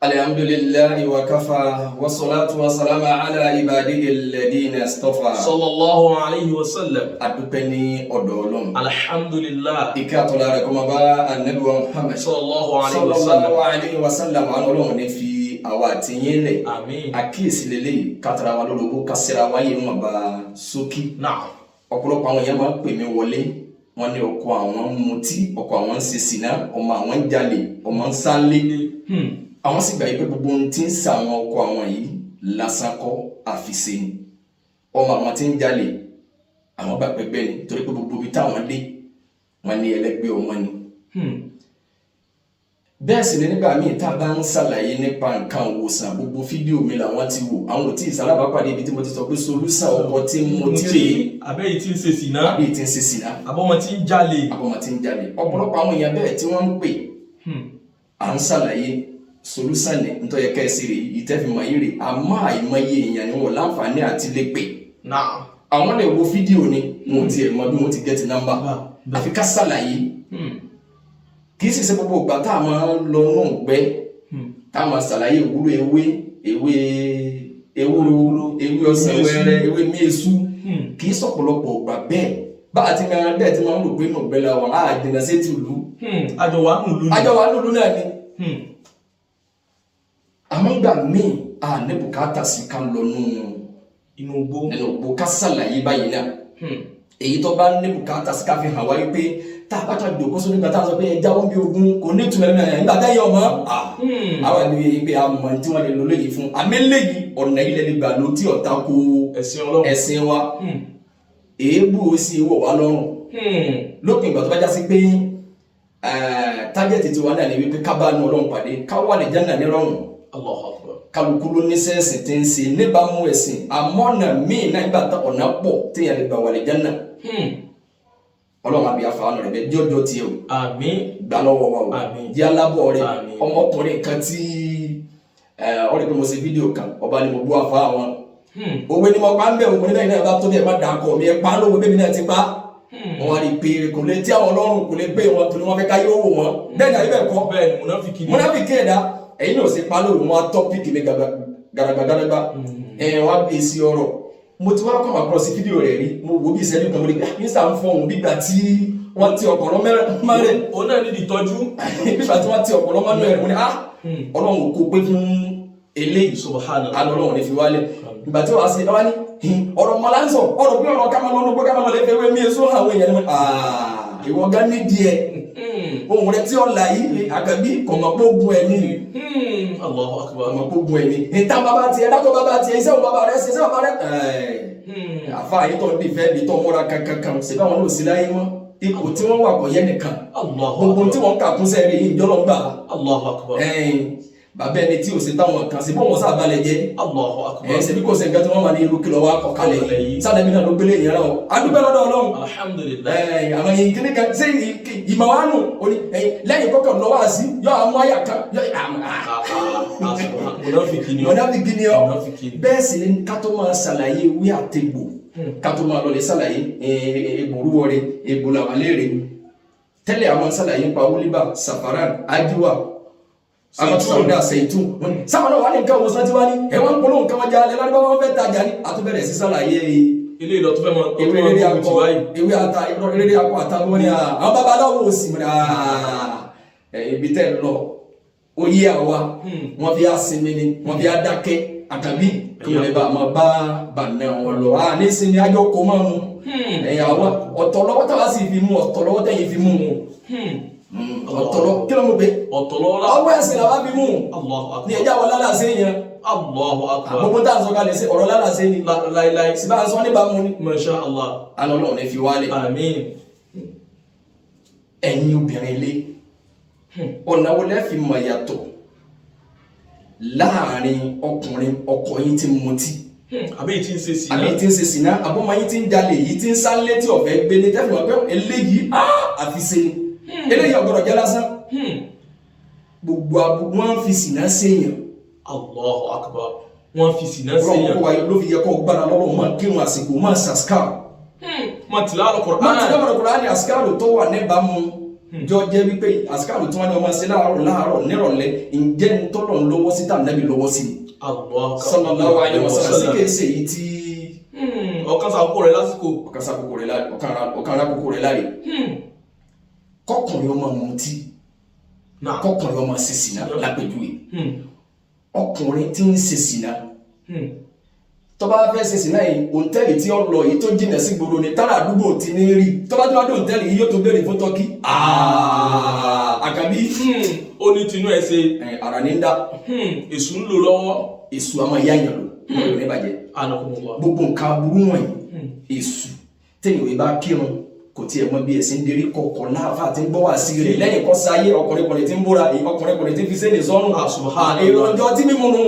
Alhamdulillahi wa kafa wa salatu wa salama ala ibadihi alladhina istafa. Sallallahu alayhi wa sallam. Adúpẹ́ ní ọ̀dọ̀ Ọlọ́run. Alhamdulillah. Ìkẹ́ àtọ́lá rẹ̀ kó máa bá Ànábì wa Muhammad. Sallallahu alayhi wa sallam. Àwọn Ọlọ́run ní fi àwa àti yín lẹ̀. Àmín. Àkíyèsí lélẹ́yìí kátàrà wa lólobó kásìra wáyé wọn bá sókí. Náà. Ọ̀pọ̀lọpọ̀ àwọn èèyàn máa ń pè mí wọlé. Wọ́n ní ọkọ àwọn ń mutí, ọkọ àwọn ń ṣe sìná, ọmọ àwọn ń jalè, ọmọ ń sálé. Àwọn sì gbà yí pé gbogbo ohun tí ń sa àwọn ọkọ àwọn yìí lásán kọ́ àfiṣe ni. Ọmọ àwọn tí ń jalè àwọn bá pẹpẹ ni torí pé gbogbo ibi táwọn dé wọn ní ẹlẹgbẹ́ ọmọ ni. Bẹ́ẹ̀ sì ni nígbà míì tá a bá ń ṣàlàyé nípa nǹkan òwòsàn gbogbo fídíò mi làwọn ti wò àwọn ò tí ì sálábàápàdé ibi tí mo ti sọ pé solúsàn ọkọ tí mo ti rè é. Àbẹ́yìí tí ń ṣe sìná. Àbẹ́yìí tí ń ṣe sìná. Àbọ̀mọ̀ tí ń jalè. Àbọ̀mọ̀ tí ń jalè. Ọ̀pọ̀lọpọ̀ àwọn èèyàn bẹ́ẹ̀ tí wọ́n ń pè à ń ṣàlàyé solúsàn ní nítorí ẹ̀ka ẹ̀sìn rè ìtẹ́fìmọ̀ yìí rè àmọ́ àìmọye èèyàn ni wọ́n láǹfààní àti lè pè. Àwọn lè wo fídíò ni wọn ti ẹ̀ mọ bí wọ́n ti gẹ́tì nọ́mbà àfi ká ṣàlàyé. Kì í sì ṣe gbogbo ìgbà tá a máa ń lọ náà gbẹ́ tá a máa ṣàlàyé ìwúlò ewé ọsàn wẹ́rẹ́ ewé méésù kì í sọ̀pọ̀lọpọ̀ ìgbà bẹ́ẹ̀ bá a ti máa bẹ́ẹ̀ tí máa ń rò pé náà gbẹ́ la wọn á dènà sí ti lù. Àjọwà nùlù náà ni. Àmọ́ gbà míì a ní bùkátà sí ká lọ inú igbó ká ṣàlàyé báyìí náà. Èyí tó bá ní bùkátà sí ká fi hàn wáyé pé tá a bá ta dòkó sórí nígbà tá a sọ pé ẹja wọn bí ogun kò ní ìtumọ̀ ẹ̀mí nígbà tá a yẹ ọmọ. Àwọn ènìyàn pé àmọ́ tí wọ́n lè lo léyìí fún àmì léyìí ọ̀nà ilẹ̀ lè gbà ló tí ọ̀tá kó ẹ̀sìn wa. Èébù ó sì wọ̀ wá lọ́rùn. Lópin ìgbà tó bá já sí pé tájẹ̀tì tiwa náà ni wípé ká bá nu Ọlọ́run pàdé ká wà lè Jánnà ní rọrùn. Kálukú ló ní sẹ́ẹ̀sì tí ń ṣe níbàámu ẹ̀sìn àmọ́ ọ̀nà míì náà nígbà tá ọ̀nà pọ̀ téèyàn lè gbà wà lè Jánnà. Ọlọ́run àbí àfààní rẹ̀ bẹ́ẹ̀ jọ́jọ́ tiẹ̀ o. Àmín. Gbà lọ́wọ́ wa o. Àmín. Di alábọ̀ rẹ̀ ọmọkùnrin kan tí ọ rí pé mo ṣe fídíò kan ọba ni mo bú àfa àwọn. Òwe ni mo pa ń bẹ̀ òwe náà iná bá tó bí ẹ má dà kọ̀ mi ẹ pa lówó bẹ́ẹ̀ mi náà ti pa. Wọ́n wá rí i pé kò lè tí àwọn Ọlọ́run kò lè gbé wọn torí wọ́n fẹ́ ká yóò wò wọ́n. Bẹ́ẹ̀ ni àyè bẹ́ẹ̀ kọ́. Bẹ́ẹ̀ ni múnáfíkì ẹ̀dá ẹ̀yin náà ṣe pa lóru wọn tọ́pìkì mi gàràgbàgàràgbà wá èsì ọ̀rọ̀ mo ti wá kọ́ máa kọ́ sí fídíò rẹ̀ rí mo wo bí ìṣẹ́jú kan mo rí pé mísà ń fọhùn bígbà tí wọ́n ti ọ̀pọ̀lọ́ mẹ́rẹ̀ òun náà ní ìtọ́jú bígbà tí wọ́n ti ọ̀pọ̀lọ́ mẹ́rẹ̀ mo ní Ọlọ́run kò pé fún eléyìí subhanallah Ọlọ́run ní fi wálẹ̀ ìgbà tí wọ́n á ṣe wá ní ọ̀rọ̀ mọ́lá ń sọ ọ̀rọ̀ bí ọ̀rọ̀ kámọ́lọ́nù pé kámọ́lọ́ lè wé mí èso àwọn èèyàn ni ìwọ gán ní díẹ̀ ohun rẹ tí ó là yìí àgbẹ̀bí kọ̀mọ̀pógun ẹni Allahu akbar kọ̀mọ̀pógun ẹni ìta bàbá tiẹ̀ dákọ̀ bàbá tiẹ̀ iṣẹ́ bàbá rẹ̀ ṣiṣẹ́ bàbá rẹ̀ àfa yìí tó ń bí fẹ́ẹ́ bí tó múra kankan ṣe báwọn náà sí láyé mọ́ ipò tí wọ́n wà kọ̀ yẹ nìkan gbogbo tí wọ́n kà kún sẹ́ẹ̀rì yìí jọ́lọ́ gbà Allahu akbar bàbá ẹni tí ò sí táwọn kan sí bọ́wọ́n sábàlẹ̀ jẹ́ Allahu akbar ṣe bí kò sí nǹkan tí wọ́n máa ní irú kí lọ wá kọ̀ kalẹ̀ yìí sádẹ́bí náà ló gbélé ìyẹn náà adúgbẹ́ lọ́dọ̀ Ọlọ́run alhamdulillah àwọn yìí kíní kan ṣé ìmọ̀ wa nù lẹ́yìn kọ́kọ́ lọ́wọ́ àṣì yọ àmú àyà kan yọ mọ̀nàfíkì ni ọ bẹ́ẹ̀ sì ni ká tó máa ṣàlàyé wí àtẹ̀gbò ká tó máa lọlẹ̀ ṣàlàyé egbòrúwọ rẹ egbò làwálẹ̀ rẹ tẹ́lẹ̀ àwọn ṣàlàyé nípa wúlíbà safaran ajiwa amatunda seitu sáwọn náà wà ní nǹkan òwòsàn tí wá ní ẹ̀wọ̀n ń polówó nǹkan wọn já alẹ́ ládùúgbò wọn fẹ́ tajà ní àtúbẹ̀rẹ̀ sí ṣàlàyé ilé ìlọ tó fẹ́ mọ ewé ata eré akọ àtàwọn ní àwọn babaláwo ò sì mọ̀ ibi tẹ́ lọ ó yé àwa wọ́n fi àsinmi ni wọ́n fi àdákẹ́ àtàbí kí wọ́n lè bá máa bá bàánà wọn lọ ní sinmi àjọ kò máa mu àwa ọ̀tọ̀ lọ́wọ́ táwa sì fi mú ọ̀tọ̀ lọ́wọ́ tẹ̀yìn fi mú ọ̀tọ̀lọ́ kí ló mú pé ọwọ́ ẹ̀sìn làwọn fi mú ní ẹjá wọn lálàsẹ́ yẹn gbogbo tá a sọ kalẹ̀ sí ọ̀rọ̀ lálàsẹ́ ni láìláì sí bá a sọ níbà mú ní masha Allah alọ́lọ́ ní fi wálẹ̀ àmín ẹ̀yin obìnrin ilé ọ̀nà wo lẹ́ fi mọ̀ yàtọ̀ láàrin ọkùnrin ọkọ yín tí mutí àbí tí ń ṣe sìná àbọ̀mọ̀ yín tí ń jalè yìí tí ń sálé tí ọ̀fẹ́ gbélé tẹ́fù ọ̀pẹ́ eléyìí àfiṣe eléyìí ọ̀gbọ̀dọ̀ jẹ́ lásán gbogbo abúgbò wọn fi sìná séèyàn. Allahu akbar wọn fi sìná séèyàn. ọlọ́run kó wáyé ló fi yẹ kó gbára lọ́wọ́ máa kírun àsìkò máa ṣàṣkà. máa tìlá Al-Qur'an. máa tìlá Al-Qur'an ní àsìkò tó wà níbàámu jọ jẹ́ wípé àsìkò tí wọ́n ní ọmọ ṣe láàárọ̀ nírọ̀lẹ́ ǹjẹ́ ń tọ́lọ̀ ń lọ́wọ́ sí tàbí Nábì lọ́wọ́ sí ni. Sallallahu alaihi wasallam sí kèé ṣe èyí tí ọ̀kan sàkókò rẹ̀ lásìkò ọ̀kan rákòókò rẹ̀ láre. Kọkùnrin ọmọ mutí kọkùnrin ọmọ ṣe sìná lápèjúwe ọkùnrin tí ń ṣe sìná tó bá fẹ́ ṣe sìná yìí òǹtẹ́lì tí ó lọ yìí tó jìnà sí gbòòrò ní tára àdúgbò ti ní rí tó bá tó bá dé òǹtẹ́lì yìí yóò tó béèrè fún tọ́kí àkàbí ó ní tinú ẹ̀ ṣe ara ní ń dá èṣù ń lò lọ́wọ́ èṣù àmọ́ ìyá ìyàn lò lórí ní bàjẹ́ gbogbo nǹkan aburú wọ̀nyí èṣù tẹ̀yìn òye bá kírun kò tiẹ̀ mọ bí ẹ̀sìn dérí kọ̀ọ̀kan láàfáà tí ń gbọ́ wá sí rẹ̀ lẹ́yìn kọ́ sáyé ọkùnrin tí ń búra ọkùnrin tí ń fi sẹ́ni sọ́run èrò ọjọ́ tí mímu nù.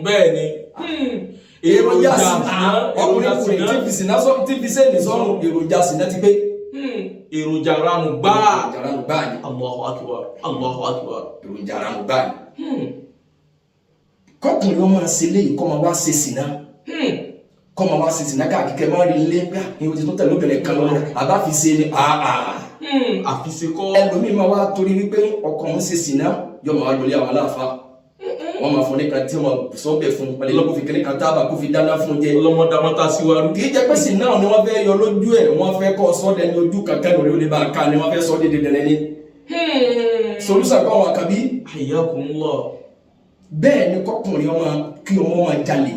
bẹ́ẹ̀ ni èròjà sìnà ọkùnrin tí ń fi sẹ́ni sọ́run èròjà sìnà ti pé. èròjà ranù gbáà ni. Allahu akbar Allahu akbar. èròjà ranù gbáà ni. kọkùnrin ọmọ ṣe léyìí kọ́ máa wá ṣe sìnà kọ́mọ wá sí ìsìnká kíkẹ́ máa rí ilé gbá ìwé tí tó tẹ̀lé obìnrin kan lọ́rẹ̀ àbá fi ṣe ni àfiṣe kọ́ ẹlòmíì máa wá torí wípé ọkọ ń ṣe sìnà yọ máa lọlé àwọn aláàfáà wọn máa fọ ní kan tí wọn sọ bẹ́ẹ̀ fún pẹ̀lú lọ́kọ́ fi kéré kan tábà kó fi dáná fún jẹ ọlọ́mọdàmọ́ta síwájú kì í jẹ́ pé sìnà ni wọ́n fẹ́ yọ lójú ẹ̀ wọ́n fẹ́ kọ́ sọ́dẹ̀ ní ojú kankan lórí olè bá a ká ni wọ́n fẹ́ sọ́ dédé dẹ̀rẹ̀ ni solúsà kọ́ wọn kàbí hayyakumullah bẹ́ẹ̀ ni kọkùnrin ọmọ kí ọmọ máa jalè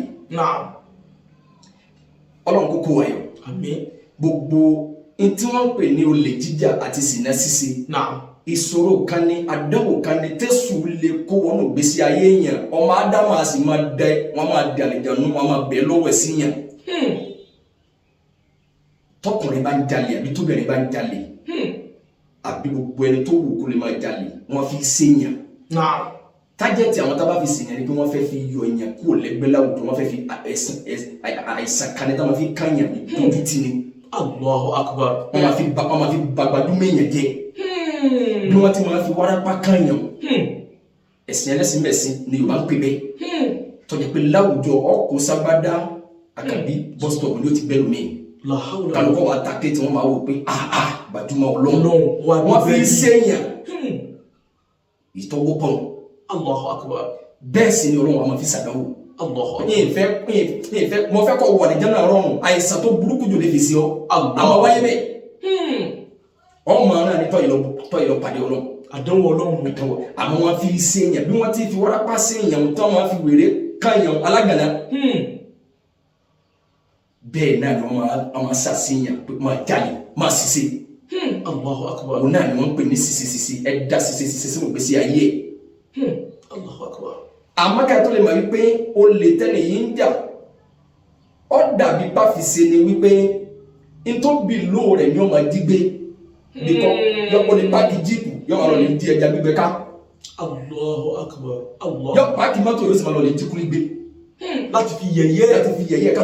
Ọlọ́run kókó wáyọ̀ àmín gbogbo tí wọ́n ń pè ní olè jíjà àti sìnà ṣíṣe ìṣòro kan ní àdánwò kan ní tẹ́sù lè kó wọnú ìgbésí ayé èèyàn ọmọ ádámà sì máa dẹ wọn máa dẹ àlejànú wọn máa bẹ̀ lọ́wọ́ sí yàn tọkùnrin bá ń jalè àbí tóbìnrin bá ń jalè àbí gbogbo ẹni tó wù kó lè máa jalè wọn fi ṣèyàn tájẹ́tì àwọn tábà fi sèyàn ni pé wọ́n fẹ́ fi yọ èèyàn kúrò lẹ́gbẹ́ láwùjọ wọ́n fẹ́ fi àìsàn kan ní táwọn fi káyàn lójú tì ní. Allahu akbar. wọ́n máa fi gbàgbàdúmọ̀ èèyàn jẹ́ bí wọ́n ti máa fi wárápá káyàn ẹ̀sìn ẹlẹ́sìn mẹ̀sìn ni Yorùbá ń pè bẹ́ẹ̀ tọ́jà pé láwùjọ ọkọ̀ sábàdá àkàbí bọ́sítọ̀pù ni ó ti bẹ́ẹ̀ lómi kálukọ́ wa tàkẹ́ tí wọ́n máa wò pé gbajúmọ̀ Ọlọ́run wọ́n fi ń sèyàn ìtọ́wọ́ pọ̀n. Allahu akbar. Bẹ́ẹ̀ sì ni Ọlọ́run àmọ́ fi ṣàdánwò. Allahu akbar. ìfẹ́ mo fẹ́ kọ́ wà ní jẹ́nà rọrùn àìsàn tó burúkú jù lè fi sí ọ. àmọ́ wáyé bẹ́ẹ̀. ọmọ náà ni tọ́ ìlọ pàdé Ọlọ́run. àdánwò Ọlọ́run. àmọ́ wọn fi ṣèyàn bí wọ́n ti fi wárápá ṣèyàn tó wọn fi wèrè káyàn alágànná. bẹ́ẹ̀ náà ni wọ́n ṣàṣeyàn pé máa jalè máa ṣiṣẹ́. Allahu akbar. òun náà ni wọ́n ń pè ní ṣiṣẹ́ ẹ̀dá ṣiṣẹ́ sínú ìgbésí ayé. Allahu akbar. Àmọ́ká tó lè máa wípé o lè tẹ́lẹ̀ yìí ń jà ọ́ dàbí bá fi ṣe ni wípé n tó bì lóò rẹ̀ ni ó máa dígbé bíkọ́ yọpọ̀ ní páàkì jíìpù yọ máa lọ lè di ẹja gbígbẹ ká. Allahu akbar. yọ páàkì mọ́tò yóò sì máa lọ lè jí kúlí gbé. láti fi yẹ̀yẹ́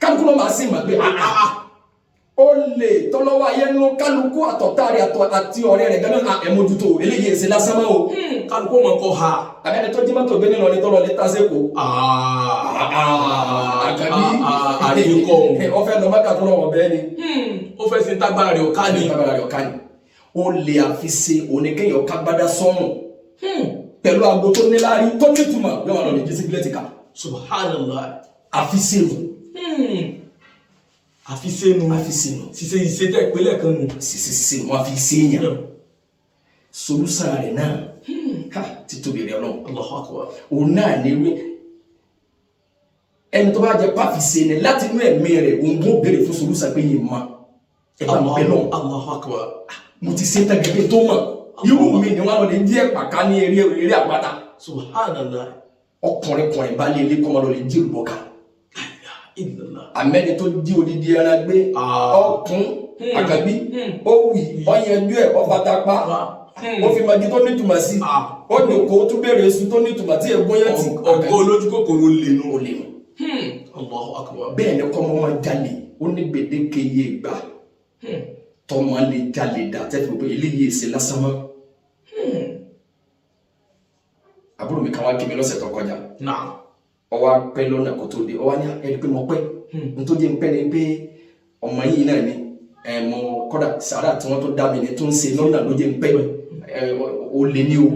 kálukú náà máa sì máa gbé ó lè tọ́lọ́wọ́ ayé nínú kálukú àtọ̀tàrí àti ọ̀rẹ́ rẹ̀ gánà ẹ̀mójútó eléyìí èsì lásán máa o. kálukú mọ̀ kọ́ ha. àbẹ́ni tó jí mọ́tò gbé nílọ ní tọ́lọ́ ní tásẹ́kù. àkàbí àdínkọ́ ó fẹ́ lọ mọ́kà tó lọ́wọ́ bẹ́ẹ̀ ni. ó fẹ́ sí tágbára rẹ̀ ọ̀ká ni. ó lè àfiṣe oníkéyàn kágbádá sọ́run pẹ̀lú aago tó níláárí tó nítumọ̀ yóò wà lọ lè jí sígílẹ̀tì ká. Subhanallah. àfiṣe nù. àfiṣẹ́nu Sise ìṣẹ́tẹ̀ ìpínlẹ̀ kan nù. Sise wọn fi ṣe èèyàn solúsàn rẹ̀ náà títóbi rẹ̀ Ọlọ́run. Allahu akbar. òun náà ní wí ẹni tó bá jẹ pàfiṣe ni láti inú ẹ̀mí rẹ̀ òun gbọ́ bèrè fún solúsàn pé yìí mọ́ ẹ bá mi bẹ́ lọ. Allahu akbar. mo ti ṣe tán gẹ́gẹ́ tó mọ̀ irú mi ni wọn lọ lè díẹ̀ pàká ní eré àpáta. Subhanallah. ọkùnrin bá lé ilé kọ́mọ lọ lè jí ìrùbọ̀ká. Àmẹ́ni tó jí odidi ẹran gbé ọkùn àkàbí ó wì ọyẹnjú ẹ̀ ọ̀bàtàpá ó fi magi tó nítumọ̀ sí ó dòkó ó tún bèrè èso tó nítumọ̀ tí ègbó yẹn ti ọgọ́ olójú kòkòrò lè nù. Allahu akbar. bẹ́ẹ̀ ni kọ́mọ wọn jalè ó ní gbèdéke iye ìgbà tọ́mọ lè jalè dà tẹ́tí pé eléyìí èsè lásán mọ́. àbúrò mi kan wá kí mi lọ́sẹ̀ tó kọjá ọwọ́ apẹ́ lọ́nà kò tó dé ọwọ́ ní ẹni pé mo pẹ́ nítorí ń pẹ́ ni pé ọmọ yìí náà ni mo kódà sàrà tí wọ́n tó dá mi ní tó ń ṣe lọ́nà ló jẹ́ ń pẹ́ o lè ní o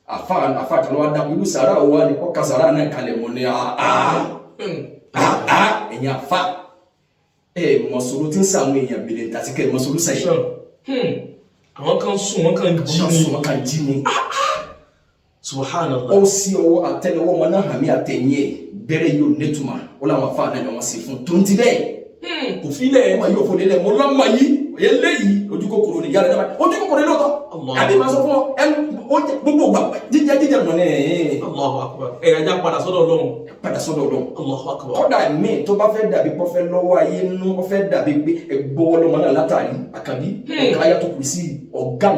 àfa kan wá dá irú sàrà o wá ní ọkà sàrà náà kalẹ̀ mọ́ ní ẹ̀yìn àfa mọ̀sọ̀rọ̀ tí ń sàwọn èèyàn bèrè tàbí kẹ́ mọ̀sọ̀rọ̀ sẹ́yìn. àwọn kan sùn wọ́n kan jí ni. Subhanallah. Ó sí ọwọ́ àtẹ́lẹwọ́ ọmọ náà hàmí àtẹ̀yìn ẹ̀ bẹ̀rẹ̀ yóò nẹ́tùmá ó láwọn afá náà wọ́n sì fún tó ń ti bẹ́ẹ̀. Kò fílẹ̀. Ọmọ yóò fòlélẹ̀ mọ́ lọ́mọ yìí eléyìí ojú kòkòrò ní yàrá dábàá ojú kòkòrò lóòótọ́. Àbí máa sọ fún ọ ẹnu gbogbo gbà jíjẹ mọ̀ ní ẹ̀. Allahu akbar. Ajá padà sọ́dọ̀ Ọlọ́run. Padà sọ́dọ̀ Ọlọ́run. Allahu akbar. Kọ́dà mi tó bá fẹ́ dàbí pọ́ fẹ́ lọ́wọ́ ayé nú ọ fẹ́ dàbí pé ẹgbọ́wọ́ lọ́mọ náà látàrí àkàbí ọ̀káyà tó kù sí ọ̀gá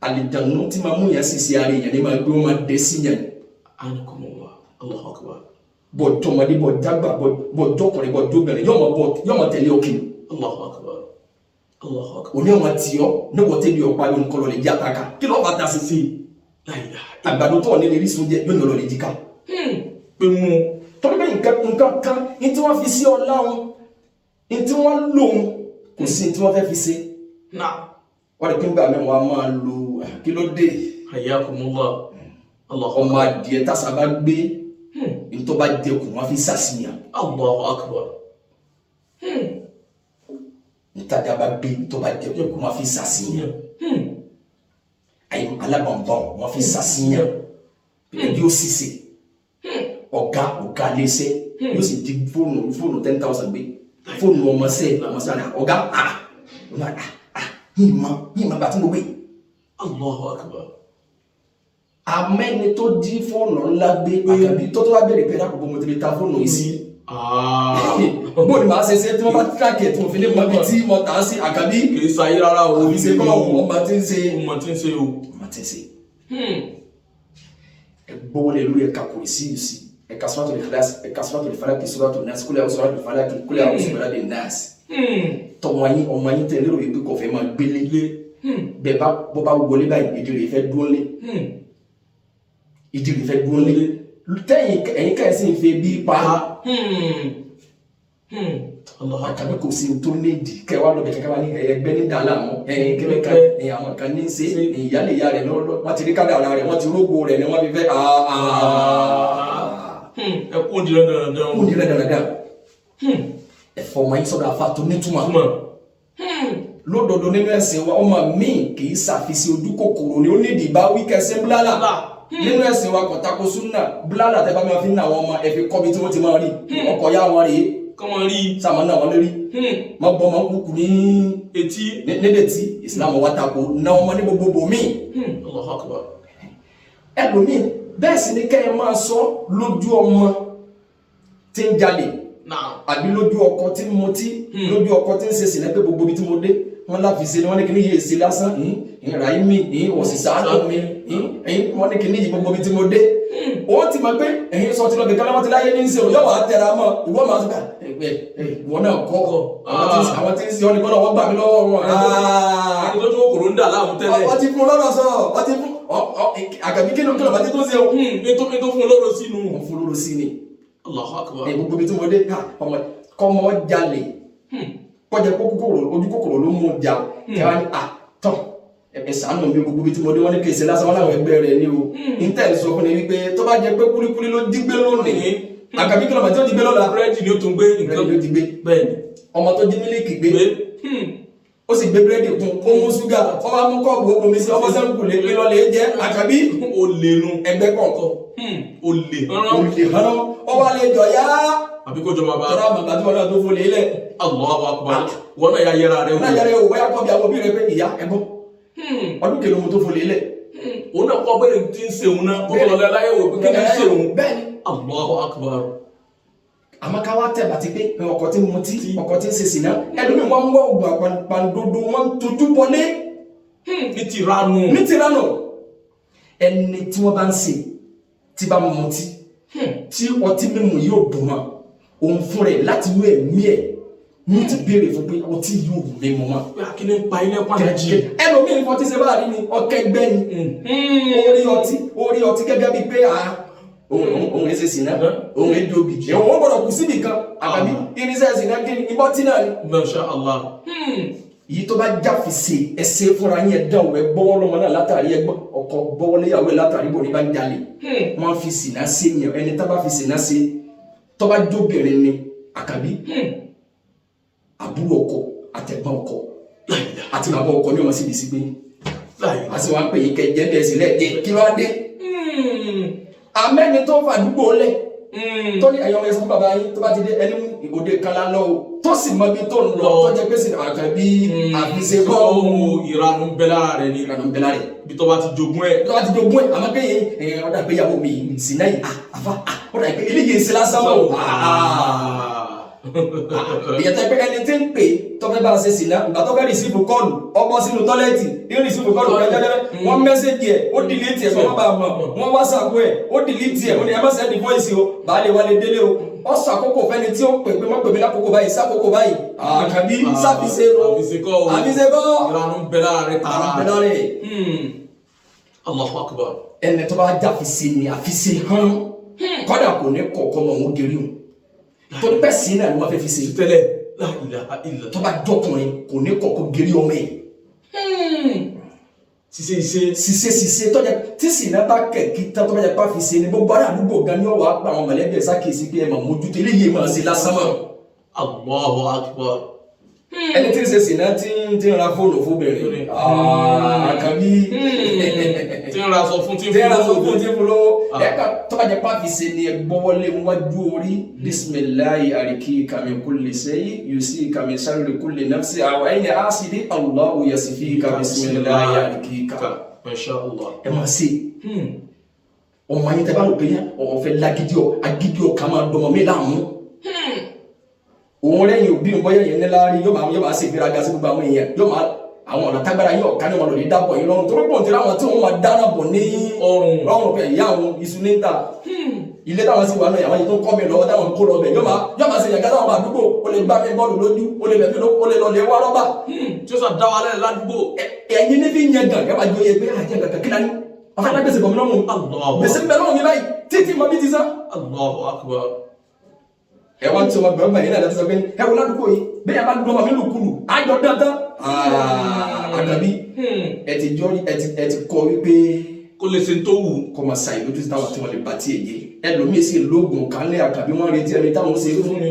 àlìjànú tí máa mú yẹn Sise ara èèyàn ní máa gbé wọn máa dé sí yẹn. Anakumullah. Allahu akbar. Bọ̀ tọmọdé bọ̀ dàgbà bọ̀ jọkùnrin bọ̀ jóbìnrin yóò máa tẹ̀lé ọkì. Allahu akbar. Allahu akbar. Òní ọmọ tí ọ ní wọ́n tẹ́bi ọ̀pá yóò kọ́ lọ lè jẹ́ àtàkà kí lọ́ọ́ bá ta Sise. Àgbàdo tó ní lè rí sóúnjẹ yóò ní lọ lè jíká. Pé mú. Tọ́lú bẹ́ẹ̀ nǹkan kan ní tí wọ́n fi sí ọlá wọn ní tí wọ́n lò wọn kò sí ní tí wọ́n fẹ́ fi ṣe. Wọ́n lè pín gbà mí wọ́n á máa lo kí ló dé. Hayyakumullah. Ọmọ adìẹ tásà bá gbé nítorí bá jẹ kù wọ́n fi ṣàṣìyàn. Allahu akbar. Nítajà bá gbé nítorí bá jẹ kù wọ́n fi ṣàṣìyàn. Àyè alábọ̀nbọ̀n wọ́n fi ṣàṣìyàn. Bí ó Sise ọ̀gá léṣẹ́ yóò sì di fóònù 10,000 gbé fóònù ọmọọṣẹ́ ọ̀gá yìí bá tí mo gbé. Allahu akbar. Amẹ́ni tó jí fóònù ńlá gbé àkàbí tó wá bẹ̀rẹ̀ pé lákòókò mo ti lè ta fóònù yìí sí. Bó ni màá ṣe tí wọ́n bá tíráàkì ẹ̀ tí mo fi lè mọ ibi tí mo tà á sí àkàbí. Kì í sayé rárá o. Òbí ṣe kọ́ ọmọ tí ń ṣe. Ọmọ tí ń ṣe o. Ọmọ tí ń ṣe. Ẹ gbọ́wọ́ lé lórí ẹ̀ka kò sí yìí sí. Ẹ̀ka suratul Ikhlas, ẹ̀ka suratul Falaq, suratul Nas, kul a'udhu suratul Falaq, kul a'udhu bi rabbin nas. Tọmọ yín tẹ lérò wípé kò fẹ́ máa gbélé. Bẹ́ẹ̀ bọ́ bá wọlé báyìí ìdí rẹ̀ fẹ́ dúró lé. Ìdí rẹ̀ fẹ́ dúró lé. Tẹ́yìn ẹ̀yìn kẹ́sì ń fẹ́ bí pa. Àkàbí kò sí tó léèdì kẹwàá lọ́bẹ̀ kẹkẹ́ wá ní ẹgbẹ́ ní dàlá mọ́ kẹ́mẹ́ká àwọn kan ní ṣe ìyálé ìyá rẹ̀ lọ́wọ́ wọ́n ti rí kádàrá rẹ̀ wọ́n ti rógbó rẹ̀ ni wọ́n fi fẹ́ ẹkún òdìrẹ́ dandan. Òdìrẹ́ dandan. Ẹ̀fọ́ ọmọ yín sọ́dọ̀ àfa tó nítumọ̀. Lódodo nínú ẹ̀sìn wa ọmọ mi kì í ṣàfisí ojú kòkòrò ni ó nídìí bá wí kẹsẹ́ búlálà. Nínú ẹ̀sìn wa kọ̀tàkó súnà búlálà tẹ́ bá máa fi ń ná àwọn ọmọ ẹ̀fẹ̀ kọ́bi tí wọ́n ti máa rí ọkọ̀ yá wọn rèé. Kọ́mọ rí. Sàmọ́ náà wọ́n lórí. Má bọ́ máa ń kúkú ní etí. Nídẹ̀tí ìsìlámù wa tako ná ọmọ ní gbogbo mi. Allahu akbar. Ẹlòmíì bẹ́ẹ̀ sì ni kẹ́ ẹ máa sọ lójú ọmọ tí ń jalè. Àbí lójú ọkọ tí ń mutí. Lójú ọkọ tí ń ṣe sílẹ̀ pé gbogbo ibi tí mo dé wọ́n láfi ṣe ni wọ́n ní kí ní yé ṣe lásán. Ìràìmí wọ́n sì sáánù mi. Wọ́n ní kí ní yí gbogbo ibi tí mo dé. Ó ti mọ̀ pé ẹ̀yin sọ ti lọ bẹ̀kẹ́ lọ́wọ́ ti láyé ní ìṣe òyọ́ wà á tẹra mọ́ ìwọ́n máa sọ́kà ìwọ náà kọ́ àwọn tí ń ṣe ọ́ ní kọ́nà wọ́n gbà mí lọ́wọ́ wọn. Ẹni tó tún kòrò ń dà láàmú tẹ́lẹ̀. Wọ́n ti fún lọ́rọ̀ sọ wọ́n ti fún àgàbí kí ló bá ti tó ṣe o. Ètò fún lọ́rọ̀ sínú. Wọ́n fún lọ́rọ̀ sí ni. Allahu akbar. Gbogbo ibi tí mo dé kọ́mọ jalè kọjá ojú kòkòrò ló mú jà kẹwàá ní àtọ̀ ẹ̀sánù mi gbogbo ibi tí mo dé wọ́n ní kèsè lásán wọn láwọn ẹgbẹ́ rẹ̀ ní o. Intel sọ fún mi wípé tó bá jẹ pé kúlíkúlí ló dígbé lónìí àgàbí kí ló bá tí ó dígbé lọ́la. Búrẹ́dì ni ó tún gbé nǹkan ló dígbé. Bẹ́ẹ̀ni. Ọmọ tó jí mílíkì gbé ó sì gbé búrẹ́dì kún ó mú ṣúgà ó wá mú kọ́ọ̀bù omi sí ọmọ sẹ́ńkù lé lọ lè jẹ́ àgàbí. Ó lè nu ẹgbẹ́ kọ̀ọ̀kan. Ó lè hánà ó wá lè jọ yá. Àbí kó jọba bá. Tọ́lá àmàgbà tí wọ́n náà tó fò lé lẹ̀. Allahu akbar. Wọ́n náà yá yẹra rẹ̀ wò. Náà yára ẹ̀ wò bóyá kọ́ bí àwọn òbí rẹ̀ pé ìyá ẹ̀bọ́. Ọdún kèlò mo tó fò lé lẹ̀. Òun náà kọ́ bẹ́ẹ̀ tí ń ṣe òun náà kó tó lọ láyé wò pé kí ni ń ṣe òun. Bẹ́ẹ̀ni. Allahu akbar. Àmọ́ ká wá tẹ̀ bàtí pé ọkọ̀ tí mo tí ọkọ̀ tí ń ṣe sìnà ẹlòmíì wọ́n ń wá ògùn àpàǹdodo wọ́n ń tojú bọlé. Ní tìranu. Ní tìranu. Ẹni tí wọ́n bá ń ṣe tí bá mutí tí ọtí mímu yóò dùn mọ́ òun fún rẹ̀ láti inú ẹ̀mí ẹ̀ ní ti béèrè fún pé ọtí yóò wù mí mọ́ mọ́. Kí ni pa ilé pàdé jí. Ẹlòmíì ní fọtí ṣe bá rí ni ọkẹ́ gbẹ́ ni. Orí ọtí gẹ́gẹ́ bíi pé òun ẹsẹ̀ Sina òun ẹdí obì ẹ̀wọ̀n wọ́n gbọ́dọ̀ kù síbì kan àkàbí irinṣẹ́ Sina kí ni ibọ́ tí náà ni. Masha Allah. Yìí tó bá jáfìsì ẹsẹ̀ fúnra yín ẹ̀dá òun ẹ̀ gbọ́wọ́ lọ́mọ náà látàrí ẹgbọ́n ọkọ̀ gbọ́wọ́lé ìyàwó ẹ̀ látàrí bò ní bá ń jalè wọ́n fi Sina sí yẹn ẹni tá bá fi Sina sí tó bá jóbìnrin ni àkàbí àbúrò ọkọ àtẹ̀gbọ́n ọkọ àti bàbá ọkọ ní ọmọ síbi sí pé a sì wá pè yín kẹjẹ bẹ́ẹ̀ sílẹ̀ dé kí ló dé amẹ́ni tó fàdúgbò lẹ̀ tó ní ẹ̀yọ́ ẹ̀sán bàbá yín tó bá ti dé ẹni ìgòdè kala lọ o tó sì mọ bí tó ń lọ tó jẹ́ pé sì àkàbí àbíṣekọ́ ìranu bẹ́lára rẹ̀ ni ìranu bẹ́lára rẹ̀ bí tó bá ti jogún ẹ̀ àmọ́ pé ọ̀dà ìgbéyàwó mi Sina yìí àfa ọ̀dà eléyìí ń ṣe lásán mọ́ ìyẹ̀tẹ̀ pé ẹni tí ń pè tọ́fẹ́ bá ṣe Sina ìgbà tó fẹ́ rìsífù kọ́ọ̀lù ọgbọ́n sínú tọ́lẹ́ẹ̀tì ní rìsífù kọ́ọ̀lù kẹjẹrẹ wọ́n mẹ́sẹ̀jì ẹ̀ ó dìlítì ẹ̀ wọ́n bá mọ̀ wọ́n wásaàpù ẹ̀ ó dìlítì ẹ̀ ó ní ẹ má sẹ́ni fọ́ìsì o bàálé wálé délé o ọ sọ àkókò fẹ́ni tí ó pè pé mọ́ pèmí lákòókò báyìí sákòókò báyìí àkàbí sábìsẹ́ ro àbíṣekọ́ ìranu bẹ́lára rẹ̀ tààrà Allahu Akbar ẹni tó bá jáfìsẹ́ ni àfìsẹ́ hàn kọ́dà kò ní kọ̀ọ̀kan mọ̀ wọ́n gẹ̀rí o tó pẹ́ Sina ni wọ́n fẹ́ fi ṣe tẹ́lẹ̀ la ilaha illa tó bá jọkùnrin kò ní kọ̀ọ̀kan gẹ̀rí ọmọ ẹ̀ Sise tọ́jà tí Sina bá kẹ̀kí tán tó bá yẹ pa fi ṣe ni gbogbo ará àdúgbò gan ni ọ̀wọ́ àgbà àwọn mọ̀lẹ́bí ẹ̀ sákèsí pé ẹ̀ máa mójútó eléyìí máa ṣe lásán mọ́. Allahu Akbar. Ẹni tí ń ṣe Sina tí ń ra fóònù fóbìnrin àkàbí tí ń ra sọ fún tí ń fún lówó ẹ̀ka tó bá yẹ pa fi ṣe ni ẹ gbọ́wọ́lé wájú orí bisimilayi arikika min kulli sayyi yusika min sharri kulli nafsi aw ayni asidi Allahu yasifika bisimilayi arikika. Masha Allah. Ẹ máa ṣe ọmọ yín tẹ bá rò pé ọ̀fẹ́ agídí ọkà máa dọmọ mi láàmú òun lẹ́yìn òbí ń bọ́yẹ̀ yẹn ní láàrin yóò máa ṣe ìgbéraga sí gbogbo àwọn èèyàn yóò máa àwọn ọ̀nà tágbára yóò ká ní wọn lòdì dábọ̀ yín lọ́rùn tó rọ́pọ̀ tí láwọn tí wọ́n máa dáná bọ̀ ní ọrùn pẹ̀ ìyá àwọn iṣu níta ilé táwọn sì wà náà àwọn yìí tó ń kọ́ mi lọ́wọ́ táwọn kó lọ bẹ̀ yóò máa ṣe yàgá táwọn àdúgbò ó lè gbá mi bọ́ọ̀lù lójú ó lè bẹ̀mí ó lè lọ lè wá rọ́bà tí ó sọ dá wa lẹ́rẹ̀ ládùúgbò ẹ̀yin ní fi ń yẹn gàn kẹ́bà jóye pé àjẹ́ gàgà kí lání ọ̀fẹ́ lágbèsè bọ̀ mí lọ́rùn gbèsè ń bẹ lọ́rùn mi báyìí títí mọ bí ti sá. Allahu Akbar. Ẹ wá tí wọn gbọ́dọ̀ báyìí náà láti sọ pé ẹ wọ ládùúgbò yìí bẹ́ẹ̀ yà bá dùn ọmọ mi lùkulù àjọ dandan àgàbí ẹ ti kọ́ wípé kó lè ṣe tó wù kọ́ máa ṣàì lójú táwọn tí wọ́n lè bá tiẹ̀ yé ẹlòmíì sì lóògùn kálẹ̀ àkàbí wọ́n retí ẹni táwọn ṣe é fún ni.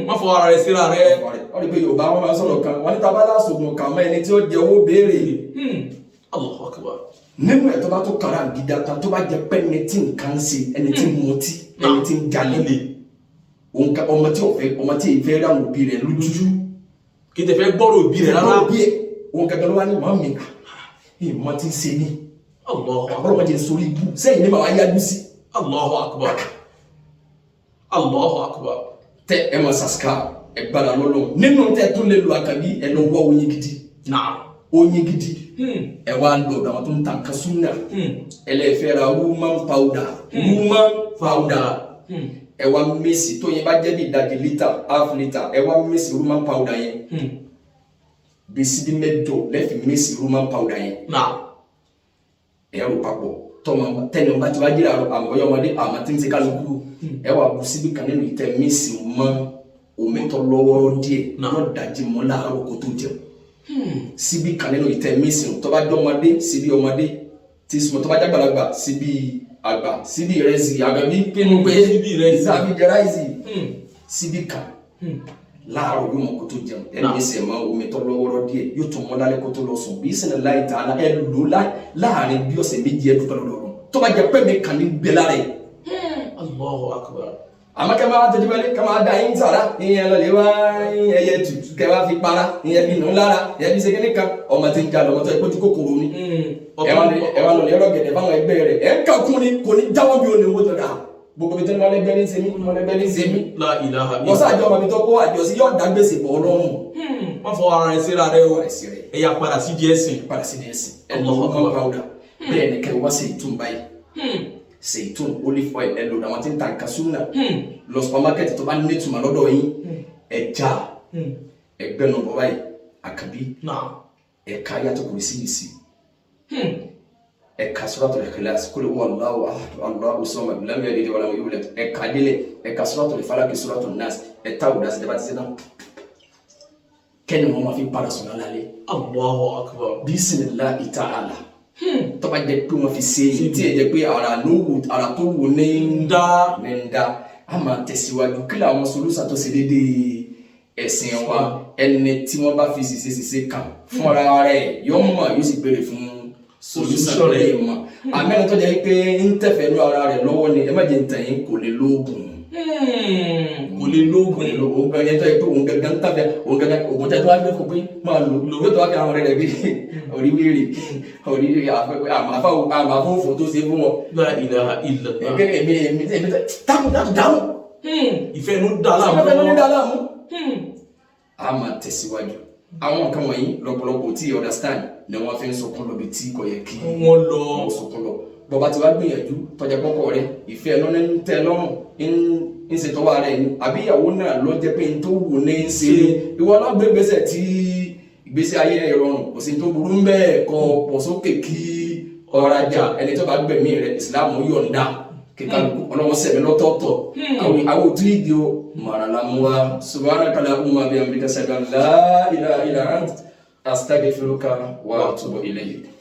má fọ ara rẹ síra rẹ. wọ́n rí pé Yorùbá wọn máa sọ̀rọ̀ kan wọ́n ní tábàlà sògùn kà mọ́ ẹni tí ó jẹ owó béèrè. Allahu Akbar. nínú ẹ̀ tó bá tó kàrà gidi ta tó bá jẹ pé ẹni tí nǹkan ṣe ẹni tí mutí ẹni tí ń jalè ọmọ tí ìfẹ́ rà wò bí rẹ̀ lójú kí tẹ fẹ́ gbọ́rọ̀ òbí rẹ̀ rárá òun kankan ló wá ní màmí ìmọ̀ tí ń ṣe ní Allahu Akbar sórí ibú sẹ́yìn ní màá yájú sí. Allahu Akbar. Allahu Akbar. Tẹ ẹ máa sàṣkà ẹ gbára lọ́lọ́ nínú tẹ tún lè lo àkàbí ẹ lọ wá oyin gidi. Oyin gidi ẹ wá lọ ọ̀dọ̀ àwọn tó ń ta nǹkan súnà ẹ lè fẹ́ ra woman powder ẹ wá mẹ́sì tó yẹn bá jẹ́ bí ìdajì lítà half lítà ẹ wá mẹ́sì woman powder yẹn bẹ́sí bí mẹ́jọ lẹ́fì mẹ́sì woman powder yẹn ẹ rò papọ̀ tọ́mọ tẹ́ni ọba tí wàá jẹ́ra àmọ́ ọmọdé àmọ́ tí ń ṣe kálukú ẹ wà bù síbi kan nínú ìtẹ́ mẹ́sì mọ́ omi tó lọ́wọ́rọ́ díẹ̀ yóò dájí mọ́ láàárọ̀ kó tó jẹun síbi kan nínú ìtẹ́ mẹ́sì tó bá jẹ́ ọmọdé síbi ọmọdé tí sùnmọ́ tó bá jẹ́ àgbàlagbà síbi àgbà síbi ìrẹsì àgbàbí pinnu pé síbi ìrẹsì àbí jẹráìsì síbi kan láàárọ̀ yóò mọ̀ kó tó jẹun ẹni ẹsẹ̀ mọ́ omi tó lọ́wọ́rọ́ díẹ̀ yóò tún mọ́ lálẹ́ kó tó lọ sùn bí sẹ́ni láì ta ẹ lò láàrin bí ọ̀sẹ̀ méjì ẹ dúpẹ́ lọ́dọọdún tó bá jẹ́ pé mi kàn ní gbé lára yìí. Allahu Akbar. Àmọ́ kẹ́ máa tẹ́jú wẹ́lẹ́ kẹ́ máa da yín sára ìyẹn lọ lè wá ẹyẹ tù kẹ́ wá fi para ìyẹn fi nù lára ìyẹn fi segin nìkan ọmọ tí ń jà lọ́mọ tó ẹ kójú kòkòrò ni ẹ wá lọ lè rọ gẹ̀dẹ̀ fáwọn ẹgbẹ́ rẹ̀ ẹ ń kà kún ni kò ní jáwọ́ bí olè wọ́n tó dà gbogbo bí tó ní wọn lẹ́gbẹ́ ní sẹ́mi wọn lẹ́gbẹ́ ní sẹ́mi. La ilaha illallah. wọ́n sáàjọ ọmọ mi tó kó àjọsí yóò dá gbèsè bọ̀ ọlọ́run. wọ́n fọ ara rẹ̀ síra rẹ̀ o ẹ̀yà padà sí díẹ̀ sìn. ẹ lọ́wọ́ kan pàwọ́dà bẹ́ẹ̀ ni kẹ́ wá sí ìtún báyìí seitun olive oil ẹlò àwọn tí ń ta nǹkan súnà lọ supermarket tó bá ní ìtumọ̀ lọ́dọ̀ yín ẹja ẹgbẹ́ nù bọ́ báyìí àkàbí ẹ̀ka yàtọ̀ kò sí ẹ̀ka suratul ikhlas kul huwallahu ahad Allahu samad lam yalid wa lam yulad ẹ̀ka délẹ̀ ẹ̀ka suratul falaq suratul nas ẹ̀ta òdà sí ẹ̀bá ti ṣe náà kẹ́ni wọn máa fi padà sùn lálẹ́. Allahu akbar. Bismillahi ta'ala. Tó bá jẹ́ pé wọ́n fi ṣe èyí tí ẹ jẹ́ pé ara tó wù ní ń dá a máa tẹ̀síwájú kí làwọn solúsà tó ṣe déédéé ẹ̀sìn wa ẹni tí wọ́n bá fi ṣiṣẹ́ kan fún ara rẹ̀ yóò mọ̀ yóò sì béèrè fún solúsà tó lè mọ̀ àmẹ́rin tó jẹ́ pé ń tẹ̀fẹ̀ lú ara rẹ̀ lọ́wọ́ ni ẹ má jẹ́ ntàn yín kò lè lóògùn òun gan tó yẹ pé òun gangan tàbí òun gangan òun tẹ́ tó wá gbé fún pé máa lò yóò tó wá fi àwọn rẹ̀ bí oríwèrè àmàfófò tó ṣe fún wọn. La ilaha illallah. èmi dáhùn. ìfẹ́ ló dá láàmú. a máa tẹ̀síwájú àwọn nǹkan wọ̀nyí lọ́pọ̀lọpọ̀ tí understand ni wọ́n fi ń sọkún lọ bí tí kò yẹ kí wọ́n lọ sọkún lọ bọ́ba tí wàá gbìyànjú tọ́jà pọ́kọ rẹ ìfẹ́ lọ́nà ń tẹ lọ́rùn ń ṣe tọ́wọ́ rẹ ni àbí ìyàwó náà lọ jẹ́ pé n tó wù ní í ṣe ìwọ ọlọ́gbẹ́ gbèsè tí ìgbésí ayé rẹ rọrùn kò sí tó burú ń bẹ́ẹ̀ kọ pọ̀ sókè kí ọ̀rajà ẹni tó bá gbẹ̀mí rẹ ìsìláàmù yọ̀ǹda kíkà ọlọ́wọ́ sẹ̀mí lọ́tọ̀ọ̀tọ̀ àwọn òtún ìdí o màrànlámúwa subhanaka allahumma bihamdika ashhadu an la ilaha illa anta astaghfiruka wa atubu ilayk.